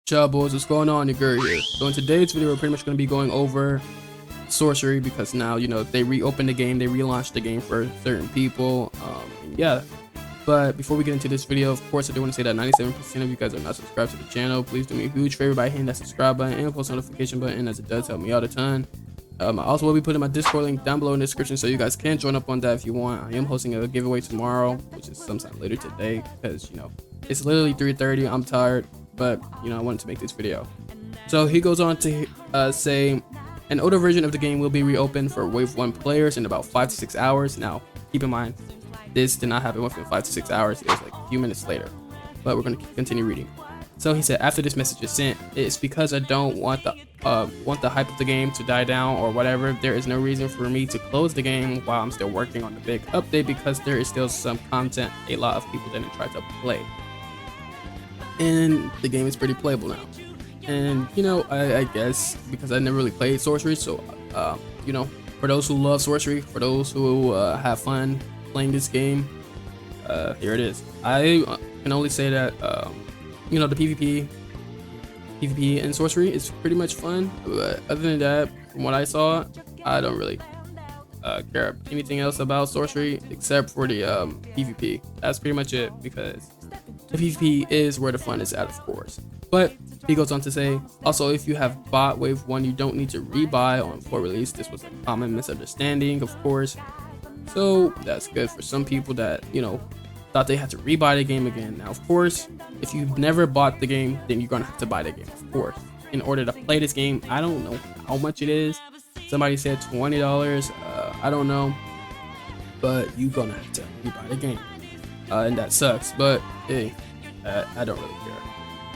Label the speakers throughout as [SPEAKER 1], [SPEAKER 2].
[SPEAKER 1] Ciao boys, what's going on? Your girl here. So in today's video, we're pretty much going to be going over Sorcery because now, you know, they reopened the game, they relaunched the game for certain people. Yeah. But before we get into this video, of course, I do want to say that 97% of you guys are not subscribed to the channel. Please do me a huge favor by hitting that subscribe button and post notification button, as it does help me out a ton. I also will be putting my Discord link down below in the description, so you guys can join up on that if you want. I am hosting a giveaway tomorrow, which is sometime later today, because, you know, it's literally 3:30. I'm tired, but, you know, I wanted to make this video. So he goes on to say, an older version of the game will be reopened for Wave 1 players in about 5 to 6 hours. Now, keep in mind, this did not happen within 5 to 6 hours. It was like a few minutes later, but we're going to continue reading. So he said, after this message is sent, it's because I don't want the hype of the game to die down or whatever. There is no reason for me to close the game while I'm still working on the big update, because there is still some content a lot of people didn't try to play, and the game is pretty playable now. And you know, I guess because I never really played Sorcery, so you know, for those who love Sorcery, for those who have fun playing this game, here it is. I can only say that you know, the PvP in Sorcery is pretty much fun, but other than that, from what I saw, I don't really care anything else about Sorcery except for the PvP. That's pretty much it, because the PvP is where the fun is at, of course. But he goes on to say, also, if you have bought Wave 1, you don't need to rebuy on full release. This was a common misunderstanding, of course. So that's good for some people that, you know, thought they had to rebuy the game again. Now, of course, if you've never bought the game, then you're gonna have to buy the game, of course, in order to play this game. I don't know how much it is. Somebody said $20. I don't know, but you're gonna have to rebuy the game, and that sucks. But hey, I don't really care.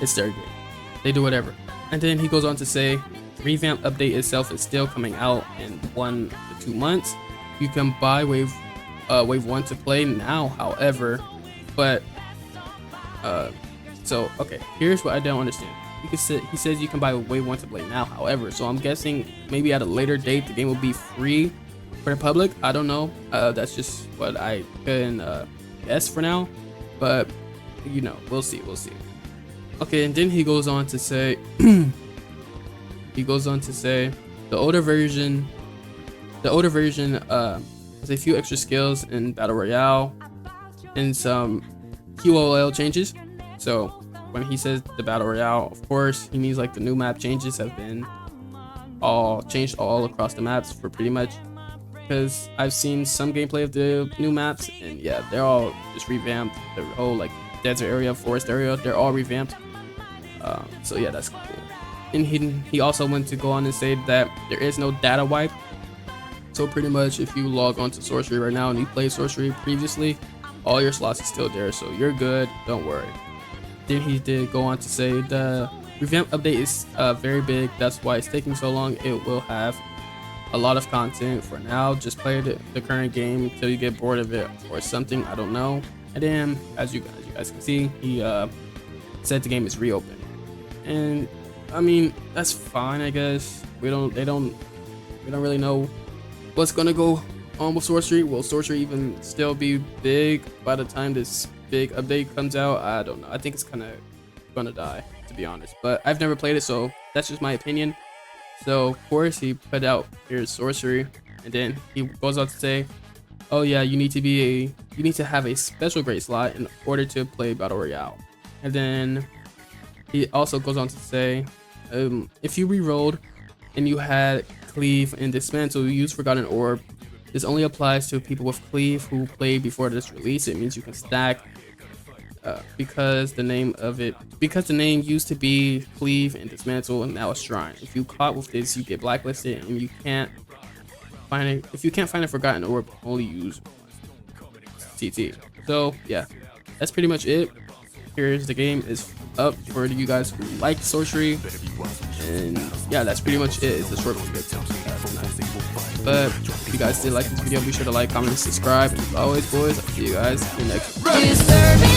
[SPEAKER 1] It's their game. They do whatever. And then he goes on to say, revamp update itself is still coming out in 1 to 2 months. You can buy Wave 1 to play now, however, but so okay, here's what I don't understand. He says you can buy Wave 1 to play now, however, so I'm guessing maybe at a later date the game will be free for the public. I don't know. That's just what I can guess for now, but you know, we'll see. Okay, and then he goes on to say the older version has a few extra skills in Battle Royale and some QOL changes. So when he says the Battle Royale, of course, he means like the new map changes have been all changed all across the maps for pretty much, because I've seen some gameplay of the new maps, and yeah, they're all just revamped. The whole like desert area, forest area, they're all revamped. So yeah, that's cool. And he also went to go on and say that there is no data wipe. So pretty much if you log on to Sorcery right now and you played Sorcery previously, all your slots are still there, so you're good, don't worry. Then he did go on to say the revamp update is very big, that's why it's taking so long. It will have a lot of content. For now, just play the current game until you get bored of it or something, I don't know. And then as you guys can see, he said the game is reopened. And I mean, that's fine, I guess. They don't really know what's gonna go on with Sorcery. Will Sorcery even still be big by the time this big update comes out? I don't know. I think it's kind of gonna die, to be honest, but I've never played it, so that's just my opinion. So of course he put out, here's Sorcery, and then he goes on to say, oh yeah, you need to have a special grade slot in order to play Battle Royale. And then he also goes on to say, if you re-rolled and you had Cleave and Dismantle, use Forgotten Orb. This only applies to people with Cleave who played before this release. It means you can stack because the name used to be Cleave and Dismantle, and now it's Shrine. If you caught with this, you get blacklisted, and you can't find it. If you can't find a Forgotten Orb, only use TT. So yeah, that's pretty much it. Here's the game is up for you guys who like Sorcery, and yeah, that's pretty much it. It's a short video, but if you guys did like this video, be sure to like, comment, and subscribe. And as always, boys, I'll see you guys in the next one.